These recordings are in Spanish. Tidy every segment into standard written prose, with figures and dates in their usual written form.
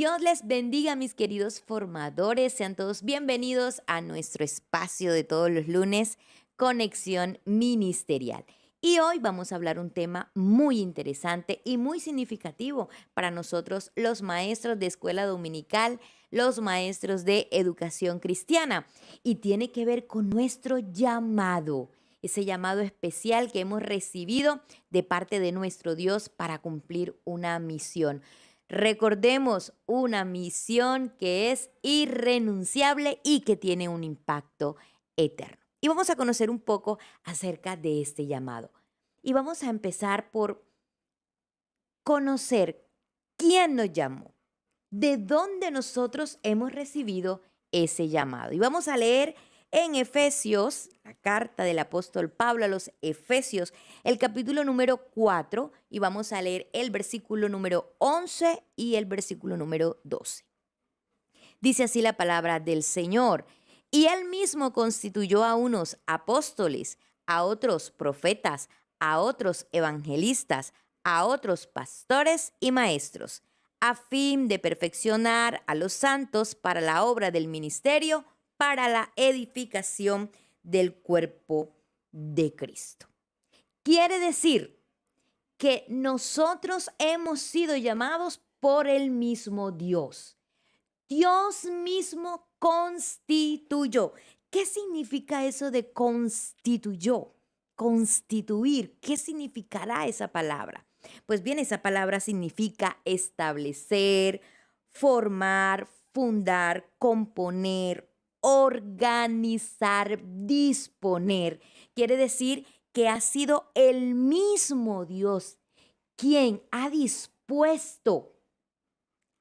Dios les bendiga, mis queridos formadores. Sean todos bienvenidos a nuestro espacio de todos los lunes, Conexión Ministerial. Y hoy vamos a hablar un tema muy interesante y muy significativo para nosotros, los maestros de escuela dominical, los maestros de educación cristiana. Y tiene que ver con nuestro llamado, ese llamado especial que hemos recibido de parte de nuestro Dios para cumplir una misión. Recordemos, una misión que es irrenunciable y que tiene un impacto eterno. Y vamos a conocer un poco acerca de este llamado. Y vamos a empezar por conocer quién nos llamó, de dónde nosotros hemos recibido ese llamado. Y vamos a leer en Efesios, la carta del apóstol Pablo a los Efesios, el capítulo número 4, y vamos a leer el versículo número 11 y el versículo número 12. Dice así la palabra del Señor: y él mismo constituyó a unos apóstoles, a otros profetas, a otros evangelistas, a otros pastores y maestros, a fin de perfeccionar a los santos para la obra del ministerio, para la edificación del cuerpo de Cristo. Quiere decir que nosotros hemos sido llamados por el mismo Dios. Dios mismo constituyó. ¿Qué significa eso de constituyó? Constituir. ¿Qué significará esa palabra? Pues bien, esa palabra significa establecer, formar, fundar, componer, organizar, disponer. Quiere decir que ha sido el mismo Dios quien ha dispuesto,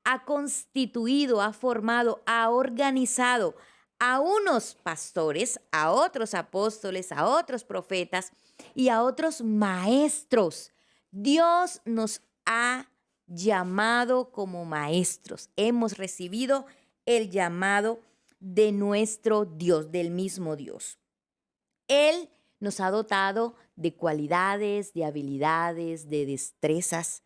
ha constituido, ha formado, ha organizado a unos pastores, a otros apóstoles, a otros profetas y a otros maestros. Dios nos ha llamado como maestros. Hemos recibido el llamado de nuestro Dios, del mismo Dios. Él nos ha dotado de cualidades, de habilidades, de destrezas,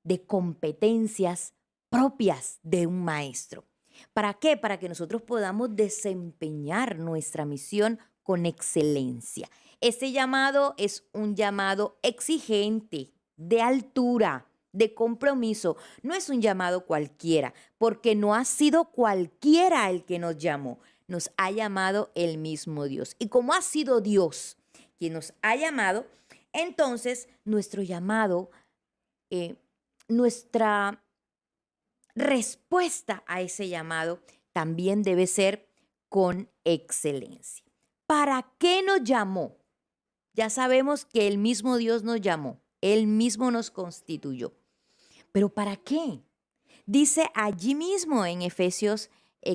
de competencias propias de un maestro. ¿Para qué? Para que nosotros podamos desempeñar nuestra misión con excelencia. Este llamado es un llamado exigente, de altura, de compromiso. No es un llamado cualquiera, porque no ha sido cualquiera el que nos llamó. Nos ha llamado el mismo Dios. Y como ha sido Dios quien nos ha llamado, entonces nuestro llamado, nuestra respuesta a ese llamado también debe ser con excelencia. ¿Para qué nos llamó? Ya sabemos que el mismo Dios nos llamó, Él mismo nos constituyó. ¿Pero para qué? Dice allí mismo en Efesios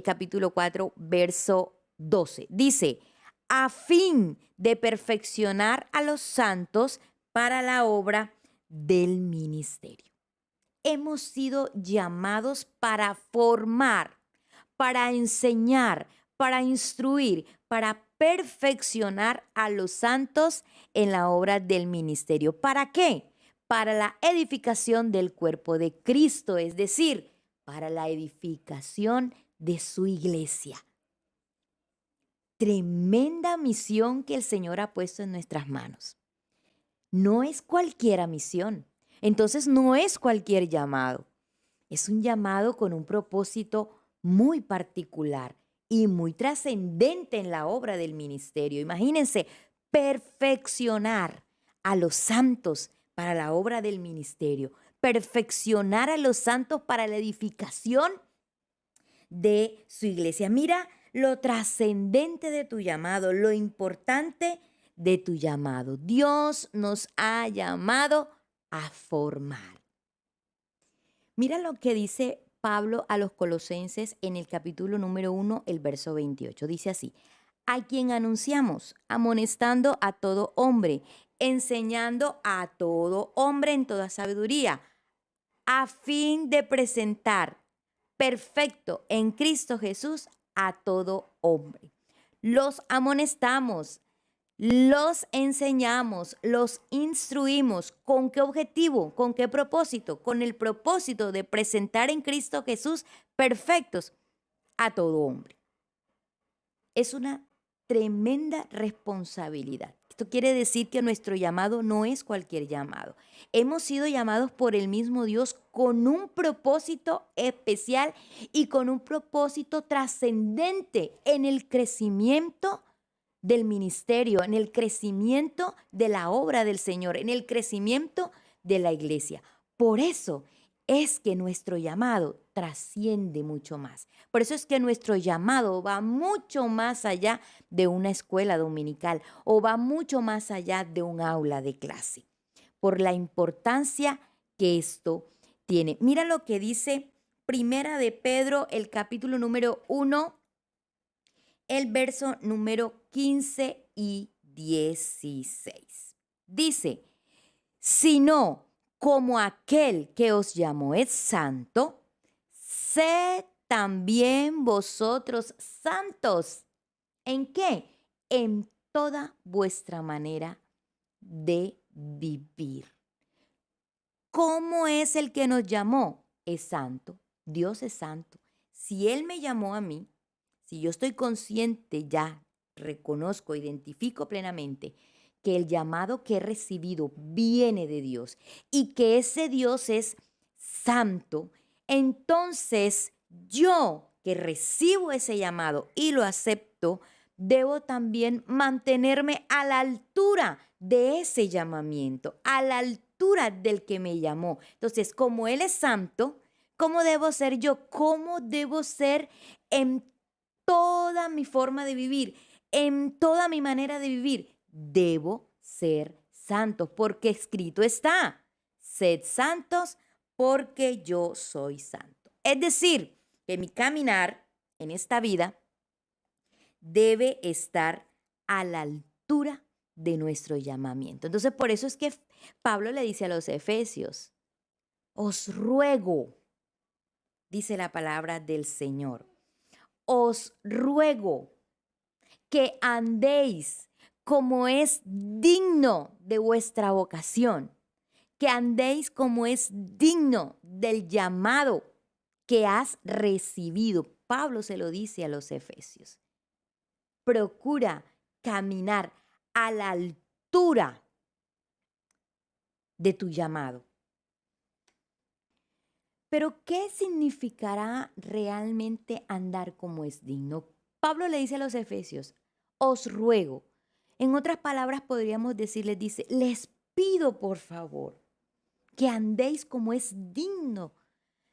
capítulo 4, verso 12. Dice, a fin de perfeccionar a los santos para la obra del ministerio. Hemos sido llamados para formar, para enseñar, para instruir, para perfeccionar a los santos en la obra del ministerio. ¿Para qué? Para la edificación del cuerpo de Cristo, es decir, para la edificación de su iglesia. Tremenda misión que el Señor ha puesto en nuestras manos. No es cualquier misión, entonces no es cualquier llamado. Es un llamado con un propósito muy particular y muy trascendente en la obra del ministerio. Imagínense, perfeccionar a los santos para la obra del ministerio, perfeccionar a los santos para la edificación de su iglesia. Mira lo trascendente de tu llamado, lo importante de tu llamado. Dios nos ha llamado a formar. Mira lo que dice Pablo a los Colosenses en el capítulo número 1, el verso 28. Dice así: a quien anunciamos, amonestando a todo hombre, enseñando a todo hombre en toda sabiduría, a fin de presentar perfecto en Cristo Jesús a todo hombre. Los amonestamos, los enseñamos, los instruimos. ¿Con qué objetivo? ¿Con qué propósito? Con el propósito de presentar en Cristo Jesús perfectos a todo hombre. Es una tremenda responsabilidad. Esto quiere decir que nuestro llamado no es cualquier llamado. Hemos sido llamados por el mismo Dios con un propósito especial y con un propósito trascendente en el crecimiento del ministerio, en el crecimiento de la obra del Señor, en el crecimiento de la iglesia. Por eso es que nuestro llamado trasciende mucho más. Por eso es que nuestro llamado va mucho más allá de una escuela dominical o va mucho más allá de un aula de clase, por la importancia que esto tiene. Mira lo que dice Primera de Pedro, el capítulo número 1, el verso número 15 y 16. Dice, sino como aquel que os llamó es santo, sed también vosotros santos. ¿En qué? En toda vuestra manera de vivir. ¿Cómo es el que nos llamó? Es santo. Dios es santo. Si Él me llamó a mí, si yo estoy consciente ya, reconozco, identifico plenamente que el llamado que he recibido viene de Dios y que ese Dios es santo, entonces yo que recibo ese llamado y lo acepto, debo también mantenerme a la altura de ese llamamiento, a la altura del que me llamó. Entonces, como Él es santo, ¿cómo debo ser yo? ¿Cómo debo ser en toda mi forma de vivir, en toda mi manera de vivir? Debo ser santos, porque escrito está, sed santos porque yo soy santo. Es decir, que mi caminar en esta vida debe estar a la altura de nuestro llamamiento. Entonces, por eso es que Pablo le dice a los efesios, os ruego, dice la palabra del Señor, os ruego que andéis como es digno de vuestra vocación, que andéis como es digno del llamado que has recibido. Pablo se lo dice a los efesios. Procura caminar a la altura de tu llamado. Pero, ¿qué significará realmente andar como es digno? Pablo le dice a los efesios, os ruego. En otras palabras podríamos decirles, dice, les pido por favor que andéis como es digno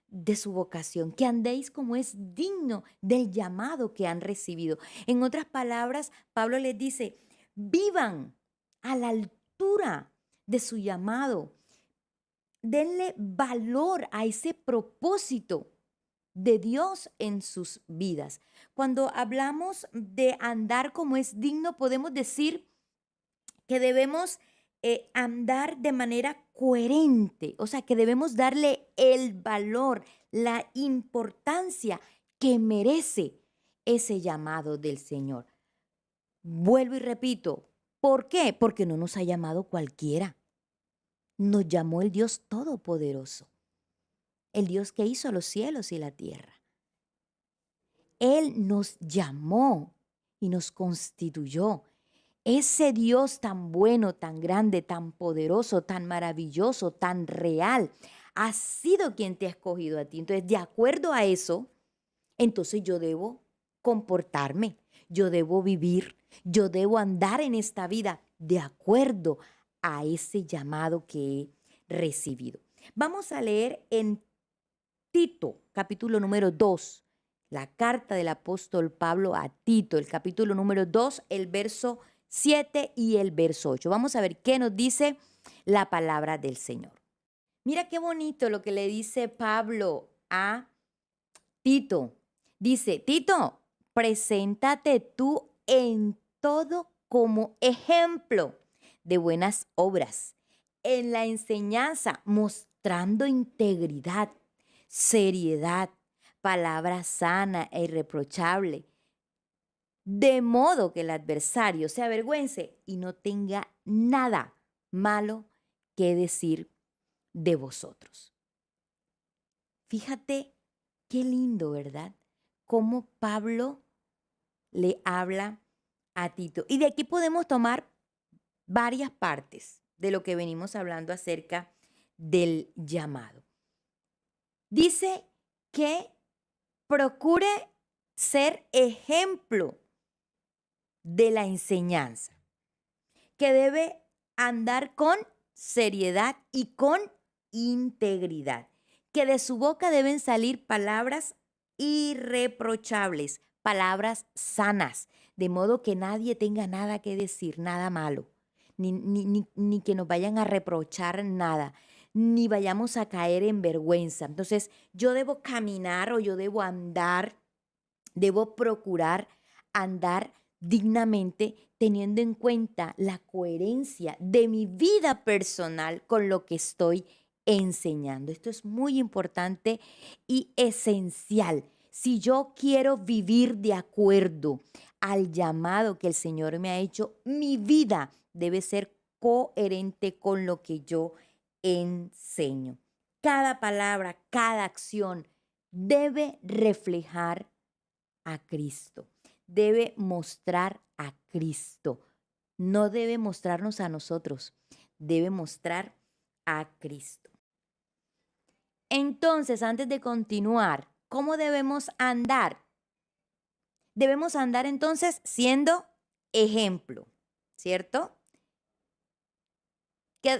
de su vocación, que andéis como es digno del llamado que han recibido. En otras palabras, Pablo les dice, vivan a la altura de su llamado. Denle valor a ese propósito de Dios en sus vidas. Cuando hablamos de andar como es digno, podemos decir que debemos andar de manera coherente, o sea, que debemos darle el valor, la importancia que merece ese llamado del Señor. Vuelvo y repito, ¿por qué? Porque no nos ha llamado cualquiera. Nos llamó el Dios Todopoderoso, el Dios que hizo los cielos y la tierra. Él nos llamó y nos constituyó. Ese Dios tan bueno, tan grande, tan poderoso, tan maravilloso, tan real, ha sido quien te ha escogido a ti. Entonces, de acuerdo a eso, entonces yo debo comportarme, yo debo vivir, yo debo andar en esta vida de acuerdo a ese llamado que he recibido. Vamos a leer en Tito, capítulo número 2, la carta del apóstol Pablo a Tito, el capítulo número 2, el verso 7 y el verso 8. Vamos a ver qué nos dice la palabra del Señor. Mira qué bonito lo que le dice Pablo a Tito. Dice, Tito, preséntate tú en todo como ejemplo de buenas obras, en la enseñanza, mostrando integridad, seriedad, palabra sana e irreprochable, de modo que el adversario se avergüence y no tenga nada malo que decir de vosotros. Fíjate qué lindo, ¿verdad? Cómo Pablo le habla a Tito. Y de aquí podemos tomar varias partes de lo que venimos hablando acerca del llamado. Dice que procure ser ejemplo de la enseñanza, que debe andar con seriedad y con integridad, que de su boca deben salir palabras irreprochables, palabras sanas, de modo que nadie tenga nada que decir, nada malo, ni que nos vayan a reprochar nada, ni vayamos a caer en vergüenza. Entonces, yo debo caminar o yo debo andar, debo procurar andar dignamente, teniendo en cuenta la coherencia de mi vida personal con lo que estoy enseñando. Esto es muy importante y esencial. Si yo quiero vivir de acuerdo al llamado que el Señor me ha hecho, mi vida debe ser coherente con lo que yo enseño. Cada palabra, cada acción debe reflejar a Cristo, debe mostrar a Cristo, no debe mostrarnos a nosotros, debe mostrar a Cristo. Entonces, antes de continuar, ¿cómo debemos andar? Debemos andar entonces siendo ejemplo, ¿cierto?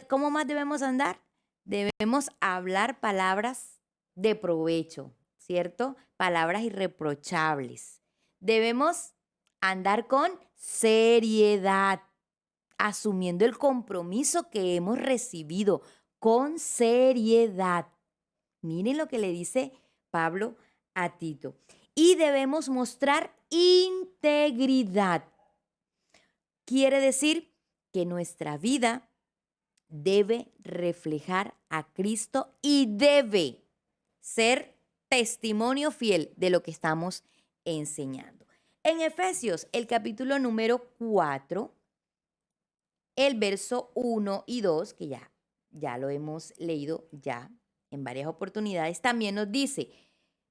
¿Cómo más debemos andar? Debemos hablar palabras de provecho, ¿cierto? Palabras irreprochables. Debemos andar con seriedad, asumiendo el compromiso que hemos recibido con seriedad. Miren lo que le dice Pablo a Tito. Y debemos mostrar integridad. Quiere decir que nuestra vida debe reflejar a Cristo y debe ser testimonio fiel de lo que estamos enseñando. En Efesios, el capítulo número 4, el verso 1 y 2, que ya lo hemos leído ya en varias oportunidades, también nos dice,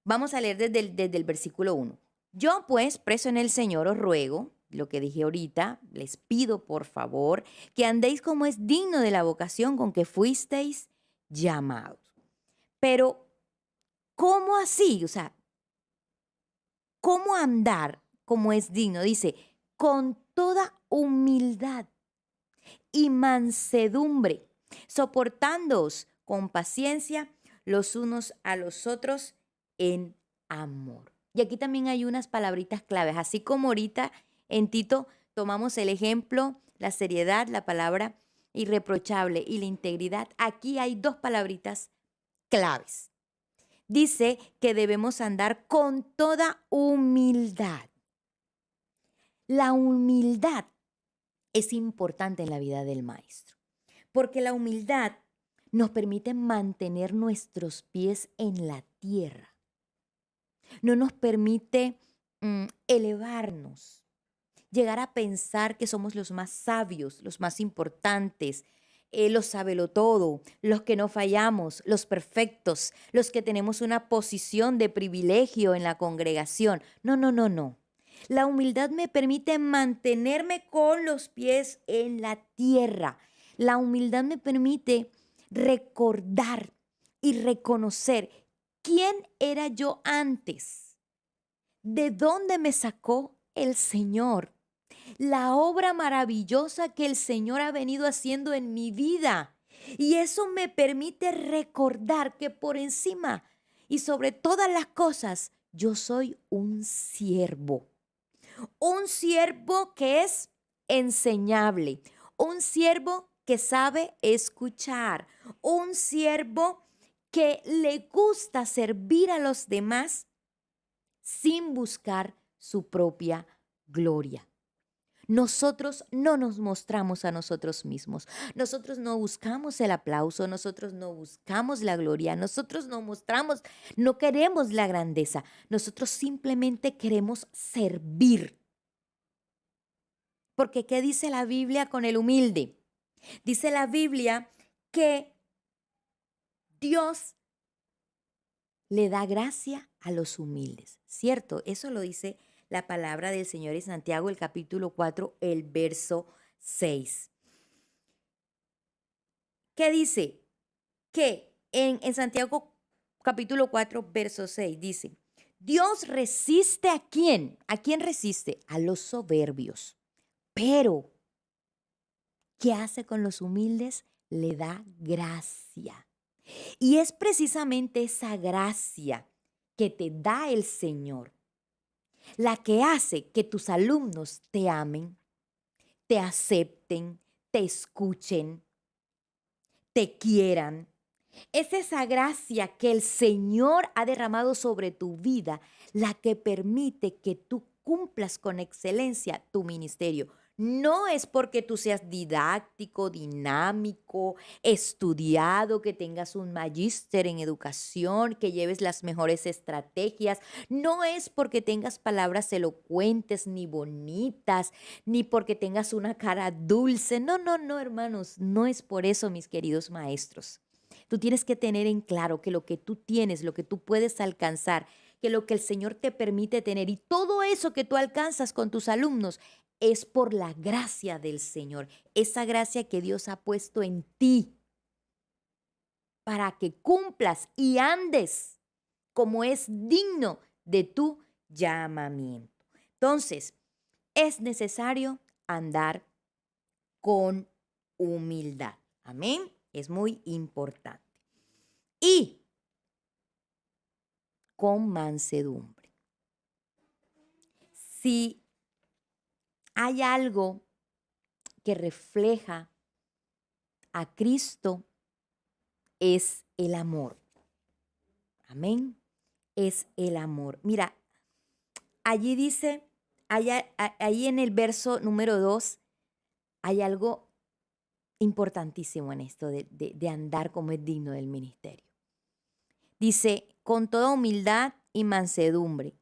vamos a leer desde el versículo 1. Yo pues, preso en el Señor, os ruego, lo que dije ahorita, les pido por favor que andéis como es digno de la vocación con que fuisteis llamados. Pero, ¿cómo así? O sea, ¿cómo andar como es digno? Dice, con toda humildad y mansedumbre, soportándoos con paciencia los unos a los otros en amor. Y aquí también hay unas palabritas claves, así como ahorita en Tito tomamos el ejemplo, la seriedad, la palabra irreprochable y la integridad. Aquí hay dos palabritas claves. Dice que debemos andar con toda humildad. La humildad es importante en la vida del maestro, porque la humildad nos permite mantener nuestros pies en la tierra. No nos permite elevarnos, llegar a pensar que somos los más sabios, los más importantes, los sabelotodo, los que no fallamos, los perfectos, los que tenemos una posición de privilegio en la congregación. No, no, no, no. La humildad me permite mantenerme con los pies en la tierra. La humildad me permite recordar y reconocer quién era yo antes, de dónde me sacó el Señor, la obra maravillosa que el Señor ha venido haciendo en mi vida. Y eso me permite recordar que por encima y sobre todas las cosas, yo soy un siervo que es enseñable, un siervo que sabe escuchar, un siervo que le gusta servir a los demás sin buscar su propia gloria. Nosotros no nos mostramos a nosotros mismos. Nosotros no buscamos el aplauso, nosotros no buscamos la gloria, nosotros no mostramos, no queremos la grandeza. Nosotros simplemente queremos servir. Porque ¿qué dice la Biblia con el humilde? Dice la Biblia que Dios le da gracia a los humildes, ¿cierto? Eso lo dice la palabra del Señor en Santiago, el capítulo 4, el verso 6. ¿Qué dice? Que en Santiago capítulo 4, verso 6 dice, Dios resiste ¿a quién? ¿A quién resiste? A los soberbios. Pero, ¿qué hace con los humildes? Le da gracia. Y es precisamente esa gracia que te da el Señor la que hace que tus alumnos te amen, te acepten, te escuchen, te quieran. Es esa gracia que el Señor ha derramado sobre tu vida la que permite que tú cumplas con excelencia tu ministerio. No es porque tú seas didáctico, dinámico, estudiado, que tengas un magíster en educación, que lleves las mejores estrategias. No es porque tengas palabras elocuentes ni bonitas, ni porque tengas una cara dulce. No, no, no, hermanos. No es por eso, mis queridos maestros. Tú tienes que tener en claro que lo que tú tienes, lo que tú puedes alcanzar, que lo que el Señor te permite tener y todo eso que tú alcanzas con tus alumnos es por la gracia del Señor, esa gracia que Dios ha puesto en ti para que cumplas y andes como es digno de tu llamamiento. Entonces, es necesario andar con humildad. Amén. Es muy importante. Y con mansedumbre. Si hay algo que refleja a Cristo, es el amor. Amén. Es el amor. Mira, allí dice, ahí en el verso número 2, hay algo importantísimo en esto de andar como es digno del ministerio. Dice, con toda humildad y mansedumbre,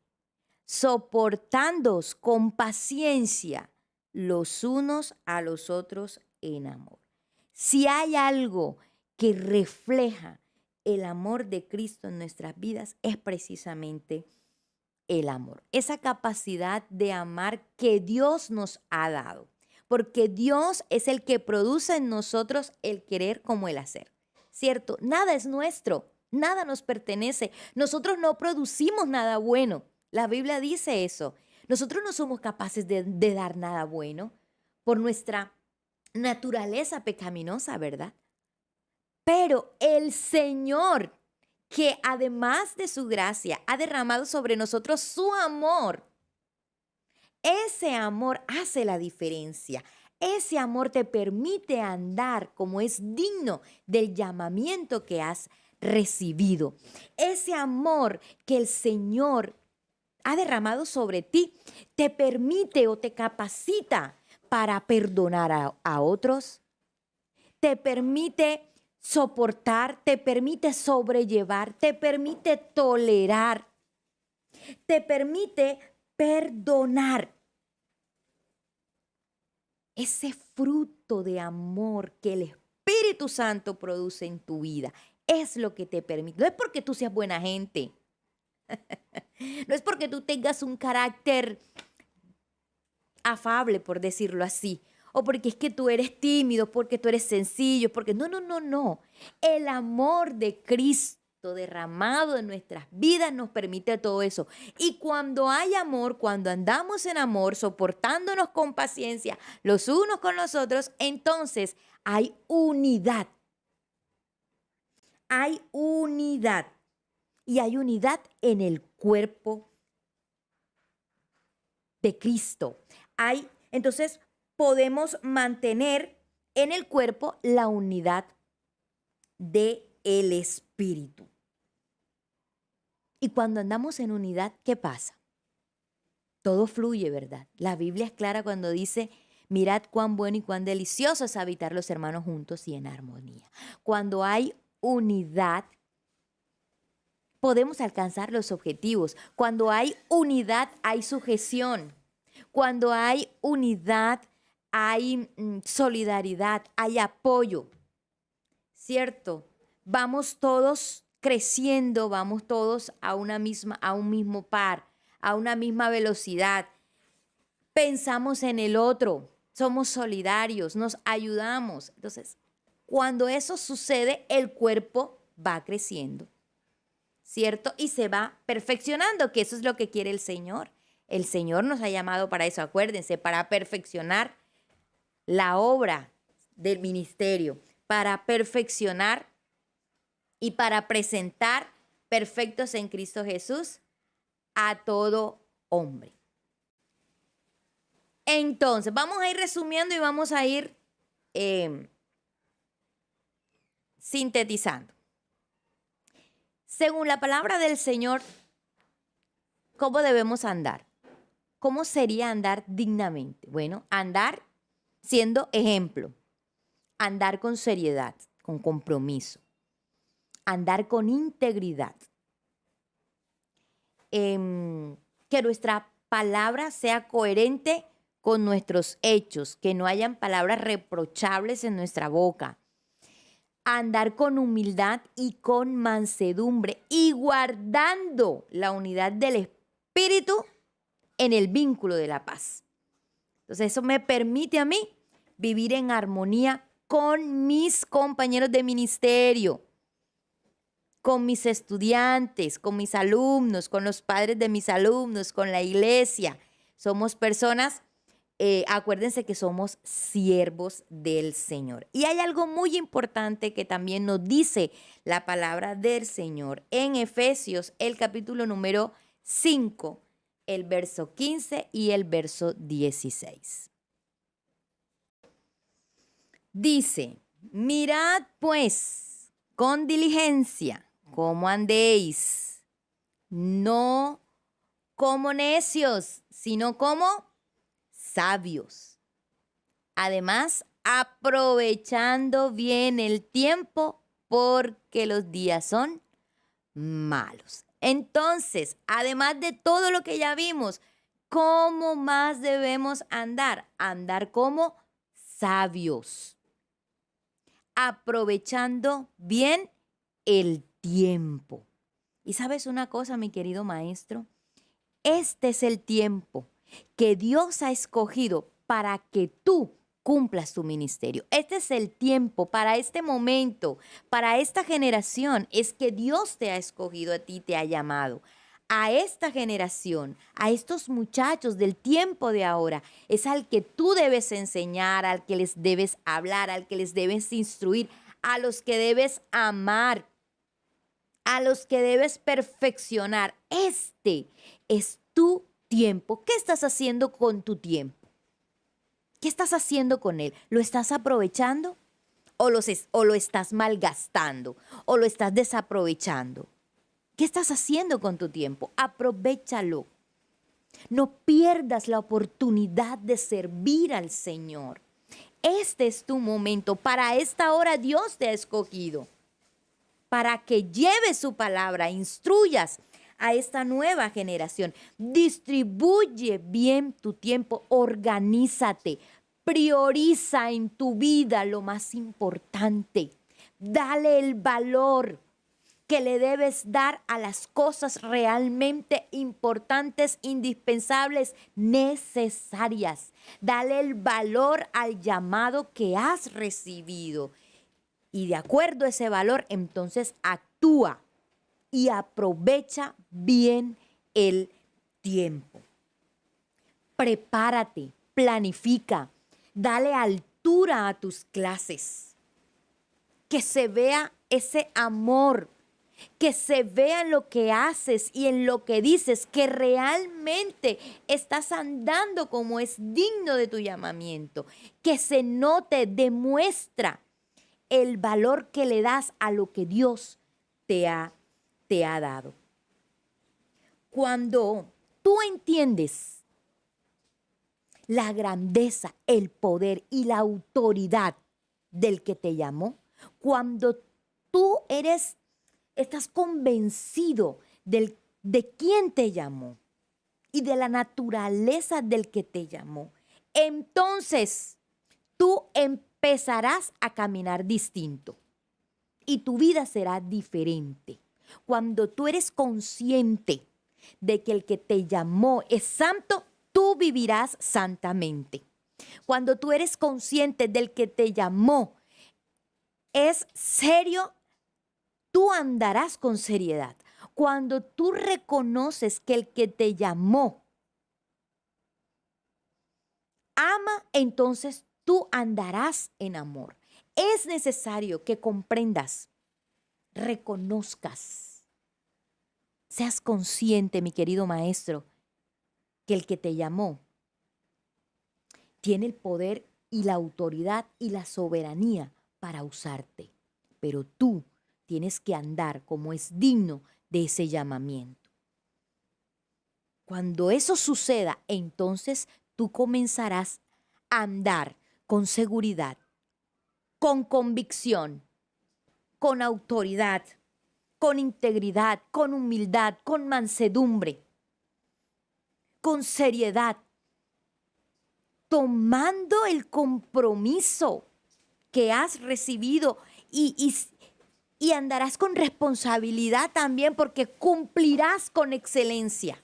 soportándoos con paciencia los unos a los otros en amor. Si hay algo que refleja el amor de Cristo en nuestras vidas, es precisamente el amor. Esa capacidad de amar que Dios nos ha dado. Porque Dios es el que produce en nosotros el querer como el hacer. ¿Cierto? Nada es nuestro, nada nos pertenece. Nosotros no producimos nada bueno. La Biblia dice eso. Nosotros no somos capaces de dar nada bueno por nuestra naturaleza pecaminosa, ¿verdad? Pero el Señor, que además de su gracia ha derramado sobre nosotros su amor, ese amor hace la diferencia. Ese amor te permite andar como es digno del llamamiento que has recibido. Ese amor que el Señor ha derramado sobre ti te permite o te capacita para perdonar a otros, te permite soportar, te permite sobrellevar, te permite tolerar, te permite perdonar. Ese fruto de amor que el Espíritu Santo produce en tu vida es lo que te permite. No es porque tú seas buena gente. No es porque tú tengas un carácter afable, por decirlo así. O porque es que tú eres tímido, porque tú eres sencillo, porque no, no, no, no. El amor de Cristo derramado en nuestras vidas nos permite todo eso. Y cuando hay amor, cuando andamos en amor, soportándonos con paciencia los unos con los otros, entonces hay unidad. Hay unidad. Y hay unidad en el cuerpo de Cristo. Entonces, podemos mantener en el cuerpo la unidad del Espíritu. Y cuando andamos en unidad, ¿qué pasa? Todo fluye, ¿verdad? La Biblia es clara cuando dice, mirad cuán bueno y cuán delicioso es habitar los hermanos juntos y en armonía. Cuando hay unidad, podemos alcanzar los objetivos. Cuando hay unidad, hay sujeción. Cuando hay unidad, hay solidaridad, hay apoyo, ¿cierto? Vamos todos creciendo, vamos todos a un mismo par, a una misma velocidad. Pensamos en el otro, somos solidarios, nos ayudamos. Entonces, cuando eso sucede, el cuerpo va creciendo, ¿cierto? Y se va perfeccionando, que eso es lo que quiere el Señor. El Señor nos ha llamado para eso, acuérdense, para perfeccionar la obra del ministerio, para perfeccionar y para presentar perfectos en Cristo Jesús a todo hombre. Entonces, vamos a ir resumiendo y vamos a ir sintetizando. Según la palabra del Señor, ¿cómo debemos andar? ¿Cómo sería andar dignamente? Bueno, andar siendo ejemplo, andar con seriedad, con compromiso, andar con integridad. Que nuestra palabra sea coherente con nuestros hechos, que no hayan palabras reprochables en nuestra boca. Andar con humildad y con mansedumbre y guardando la unidad del espíritu en el vínculo de la paz. Entonces eso me permite a mí vivir en armonía con mis compañeros de ministerio, con mis estudiantes, con mis alumnos, con los padres de mis alumnos, con la iglesia. Somos personas, acuérdense que somos siervos del Señor. Y hay algo muy importante que también nos dice la palabra del Señor en Efesios, el capítulo número 5, el verso 15 y el verso 16. Dice, mirad pues con diligencia cómo andéis, no como necios, sino como sabios. Además, aprovechando bien el tiempo, porque los días son malos. Entonces, además de todo lo que ya vimos, ¿cómo más debemos andar? Andar como sabios, aprovechando bien el tiempo. ¿Y sabes una cosa, mi querido maestro? Este es el tiempo que Dios ha escogido para que tú cumplas tu ministerio. Este es el tiempo para este momento, para esta generación. Es que Dios te ha escogido a ti, te ha llamado. A esta generación, a estos muchachos del tiempo de ahora, es al que tú debes enseñar, al que les debes hablar, al que les debes instruir, a los que debes amar, a los que debes perfeccionar. Este es tu tiempo. ¿Qué estás haciendo con tu tiempo? ¿Qué estás haciendo con él? ¿Lo estás aprovechando? ¿O lo estás malgastando? ¿O lo estás desaprovechando? ¿Qué estás haciendo con tu tiempo? Aprovéchalo. No pierdas la oportunidad de servir al Señor. Este es tu momento. Para esta hora Dios te ha escogido. Para que lleves su palabra, instruyas a esta nueva generación. Distribuye bien tu tiempo, organízate, prioriza en tu vida lo más importante. Dale el valor que le debes dar a las cosas realmente importantes, indispensables, necesarias. Dale el valor al llamado que has recibido. Y de acuerdo a ese valor, entonces actúa y aprovecha bien el tiempo. Prepárate, planifica, dale altura a tus clases. Que se vea ese amor, que se vea en lo que haces y en lo que dices, que realmente estás andando como es digno de tu llamamiento. Que se note, demuestra el valor que le das a lo que Dios te ha dado. Cuando tú entiendes la grandeza, el poder y la autoridad del que te llamó, cuando tú estás convencido de quién te llamó y de la naturaleza del que te llamó, entonces tú empezarás a caminar distinto y tu vida será diferente. Cuando tú eres consciente de que el que te llamó es santo, tú vivirás santamente. Cuando tú eres consciente del que te llamó es serio, tú andarás con seriedad. Cuando tú reconoces que el que te llamó ama, entonces tú andarás en amor. Es necesario que comprendas, reconozcas, seas consciente, mi querido maestro, que el que te llamó tiene el poder y la autoridad y la soberanía para usarte. Pero tú tienes que andar como es digno de ese llamamiento. Cuando eso suceda, entonces tú comenzarás a andar con seguridad, con convicción, con autoridad, con integridad, con humildad, con mansedumbre, con seriedad, tomando el compromiso que has recibido y andarás con responsabilidad también porque cumplirás con excelencia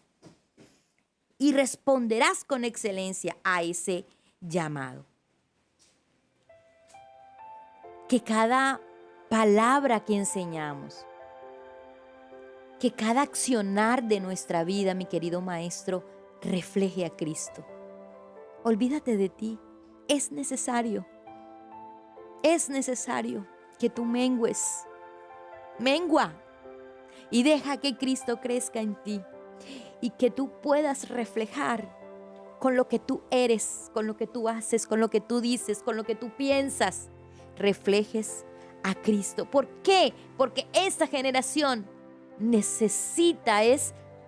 y responderás con excelencia a ese llamado. Que cada palabra que enseñamos, que cada accionar de nuestra vida, mi querido maestro, refleje a Cristo. Olvídate de ti. Es necesario que tú mengues. Mengua y deja que Cristo crezca en ti y que tú puedas reflejar con lo que tú eres, con lo que tú haces, con lo que tú dices, con lo que tú piensas, reflejes a Cristo. ¿Por qué? Porque esta generación necesita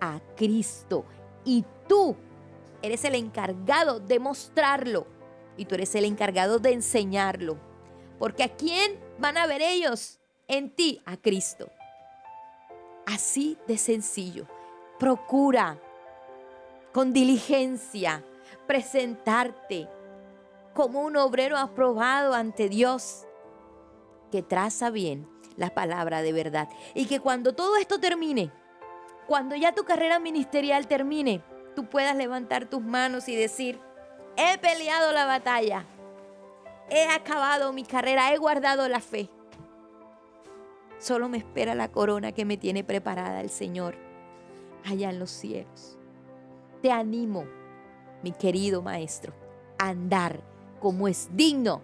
a Cristo y tú eres el encargado de mostrarlo y tú eres el encargado de enseñarlo. Porque ¿a quién van a ver ellos? En ti, a Cristo. Así de sencillo. Procura con diligencia presentarte como un obrero aprobado ante Dios, que traza bien la palabra de verdad. Y que cuando todo esto termine, cuando ya tu carrera ministerial termine, tú puedas levantar tus manos y decir: he peleado la batalla, he acabado mi carrera, he guardado la fe. Solo me espera la corona que me tiene preparada el Señor allá en los cielos. Te animo, mi querido maestro, a andar como es digno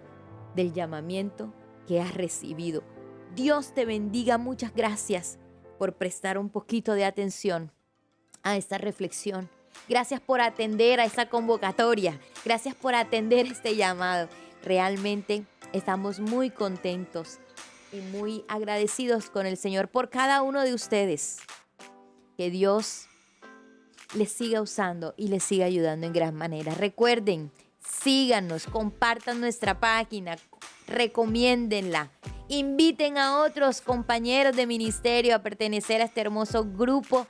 del llamamiento que has recibido. Dios te bendiga. Muchas gracias por prestar un poquito de atención a esta reflexión. Gracias por atender a esta convocatoria. Gracias por atender este llamado. Realmente estamos muy contentos y muy agradecidos con el Señor por cada uno de ustedes. Que Dios les siga usando y les siga ayudando en gran manera. Recuerden, síganos, compartan nuestra página, recomiéndenla, inviten a otros compañeros de ministerio a pertenecer a este hermoso grupo,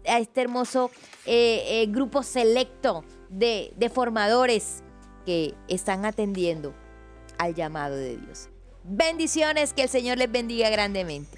a este hermoso grupo selecto de formadores que están atendiendo al llamado de Dios. Bendiciones, que el Señor les bendiga grandemente.